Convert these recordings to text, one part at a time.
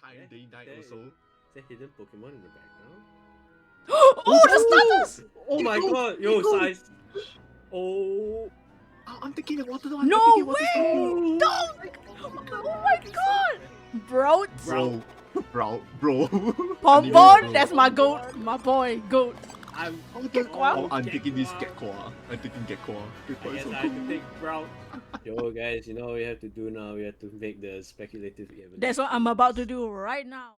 time, day, night There also. is a hidden Pokemon in the background. Oh, the starters! Oh my god! Yo, Eagle! size! Oh! I'm taking the water now. I'm No taking water. way! Don't! Oh my god! Bro, Bro. Bro. Pombon, that's my goat. My boy, goat. I'm I'm taking this Gekwa. I'm taking Gekwa. I Gekwa is guess so I have to cool. take Brown. Yo, guys, you know what we have to do now? We have to make the speculative evidence. That's what I'm about to do right now.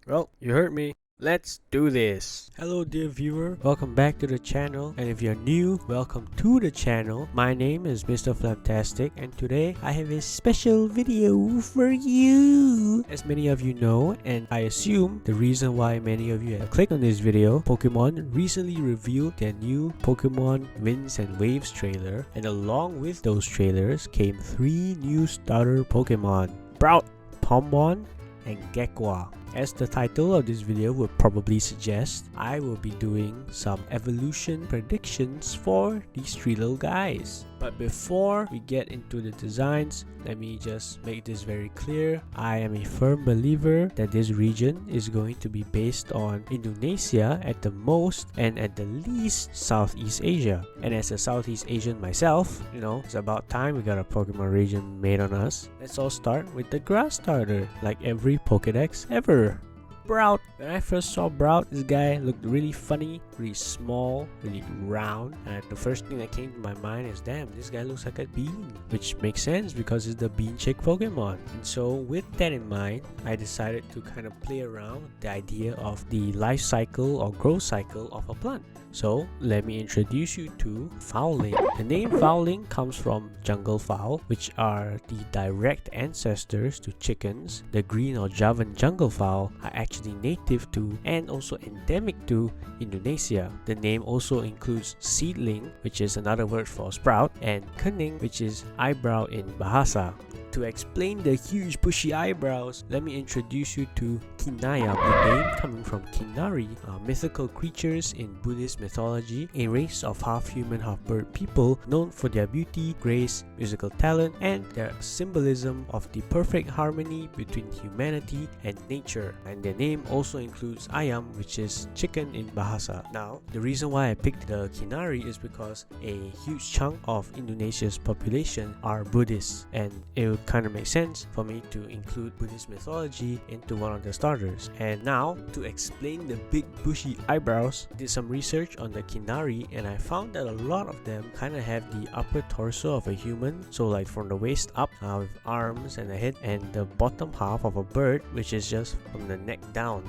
Well, you heard me. Let's do this. Hello dear viewer, welcome back to the channel, and if you're new, welcome to the channel. My name is Mr. Flamtastic, and today I have a special video for you. As many of you know, and I assume the reason why many of you have clicked on this video, Pokemon recently revealed their new Pokemon Winds and Waves trailer, and along with those trailers came 3 new starter Pokemon: Sprout, Pombon, and Gekwa. As the title of this video would probably suggest, I will be doing some evolution predictions for these 3 little guys. But before we get into the designs, let me just make this very clear. I am a firm believer that this region is going to be based on Indonesia at the most, and at the least Southeast Asia. And as a Southeast Asian myself, you know, it's about time we got a Pokemon region made on us. Let's all start with the grass starter, like every Pokedex ever. Sprout. When I first saw Sprout, this guy looked really funny, really small, really round, and the first thing that came to my mind is, damn, this guy looks like a bean, which makes sense because it's the bean chick Pokemon. And so with that in mind, I decided to kind of play around with the idea of the life cycle or growth cycle of a plant. So let me introduce you to Fowling. The name Fowling comes from jungle fowl, which are the direct ancestors to chickens. The green or Javan jungle fowl are actually native to and also endemic to Indonesia. The name also includes seedling, which is another word for sprout, and kening, which is eyebrow in Bahasa. To explain the huge bushy eyebrows, let me introduce you to Kinayam, the name coming from Kinari, mythical creatures in Buddhist mythology, a race of half-human, half-bird people known for their beauty, grace, musical talent, and their symbolism of the perfect harmony between humanity and nature. And their name also includes Ayam, which is chicken in Bahasa. Now, the reason why I picked the Kinari is because a huge chunk of Indonesia's population are Buddhists, and it would kind of make sense for me to include Buddhist mythology into one of the starters. And now, to explain the big bushy eyebrows, I did some research on the Kinari, and I found that a lot of them kind of have the upper torso of a human, so like from the waist up, with arms and a head, and the bottom half of a bird, which is just from the neck down.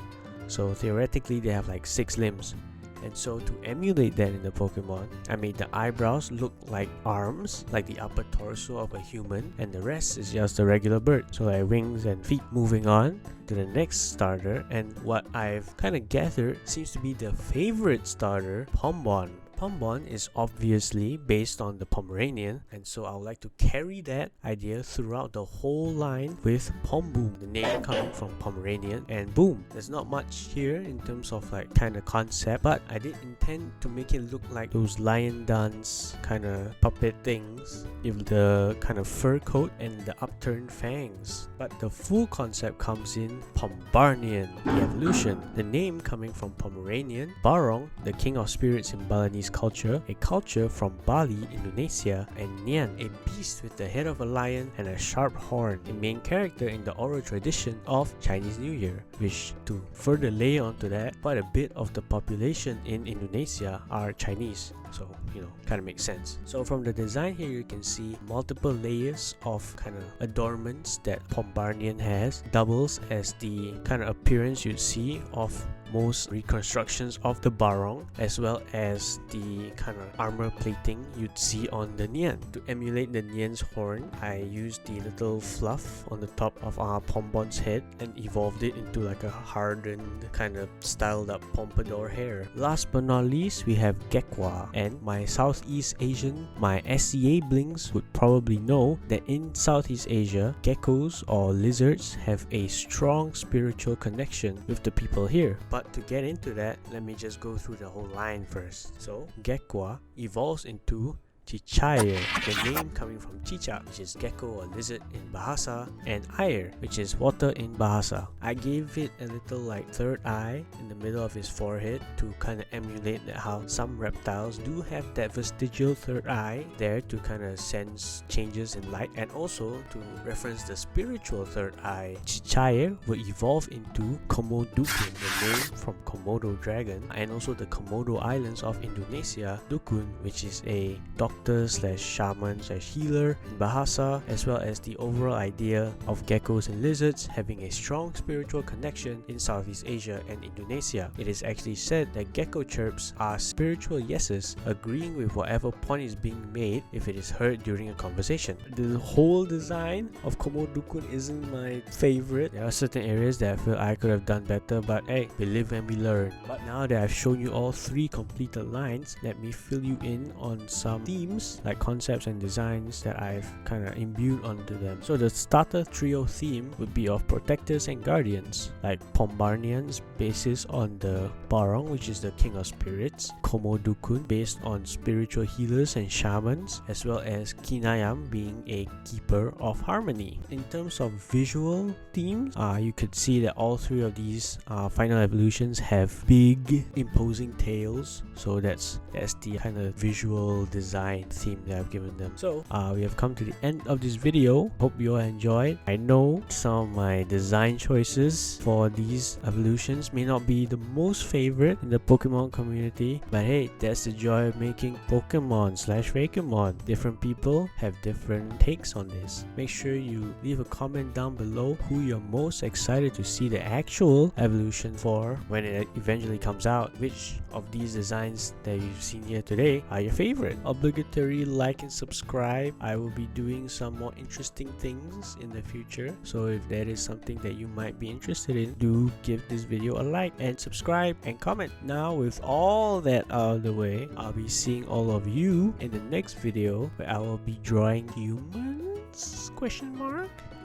So theoretically they have like 6 limbs. And so to emulate that in the Pokemon, I made the eyebrows look like arms, like the upper torso of a human, and the rest is just a regular bird, so like wings and feet. Moving on to the next starter, and what I've kind of gathered seems to be the favorite starter, Pombon. Pombon is obviously based on the Pomeranian, and so I would like to carry that idea throughout the whole line with Pomboom, the name coming from Pomeranian, and boom. There's not much here in terms of like kind of concept, but I did intend to make it look like those lion dance kind of puppet things with the kind of fur coat and the upturned fangs. But the full concept comes in Pombarnian, the evolution. The name coming from Pomeranian, Barong, the king of spirits in Balinese culture, a culture from Bali, Indonesia, and Nian, a beast with the head of a lion and a sharp horn, a main character in the oral tradition of Chinese New Year, which, to further lay onto that, quite a bit of the population in Indonesia are Chinese. So, you know, kind of makes sense. So from the design here, you can see multiple layers of kind of adornments that Pombarnian has, doubles as the kind of appearance you'd see of most reconstructions of the Barong, as well as the kind of armor plating you'd see on the Nian. To emulate the Nian's horn, I used the little fluff on the top of our Pombon's head and evolved it into like a hardened, kind of styled up pompadour hair. Last but not least, we have Gekwa, and my Southeast Asian, my SCA blings would probably know that in Southeast Asia, geckos or lizards have a strong spiritual connection with the people here. But to get into that, let me just go through the whole line first. So Gekwa evolves into Chichair, the name coming from Chicha, which is gecko or lizard in Bahasa, and Air, which is water in Bahasa. I gave it a little like third eye in the middle of his forehead to kind of emulate how some reptiles do have that vestigial third eye there to kind of sense changes in light, and also to reference the spiritual third eye. Chichair will evolve into Komodukun, the name from Komodo dragon, and also the Komodo Islands of Indonesia, Dukun, which is a doctor slash shaman slash healer in Bahasa, as well as the overall idea of geckos and lizards having a strong spiritual connection in Southeast Asia and Indonesia. It is actually said that gecko chirps are spiritual yeses, agreeing with whatever point is being made if it is heard during a conversation. The whole design of Komodukun isn't my favorite. There are certain areas that I feel I could have done better, but hey, we live and we learn. But now that I've shown you all three completed lines, let me fill you in on some themes, like concepts and designs that I've kind of imbued onto them. So the starter trio theme would be of protectors and guardians, like Pombarnians basis on the Barong, which is the king of spirits, Komodukun based on spiritual healers and shamans, as well as Kinayam being a keeper of harmony. In terms of visual themes, you could see that all three of these final evolutions have big imposing tails, so that's the kind of visual design theme that I've given them. So we have come to the end of this video. Hope you all enjoyed. I know some of my design choices for these evolutions may not be the most favorite in the Pokemon community, but hey, that's the joy of making Pokemon / Fakemon. Different people have different takes on this. Make sure you leave a comment down below who you're most excited to see the actual evolution for when it eventually comes out. Which of these designs that you've seen here today are your favorite? Obligatory like and subscribe. I will be doing some more interesting things in the future, so if that is something that you might be interested in, do give this video a like and subscribe and comment. Now with all that out of the way, I'll be seeing all of you in the next video where I will be drawing humans?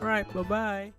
Alright, bye bye.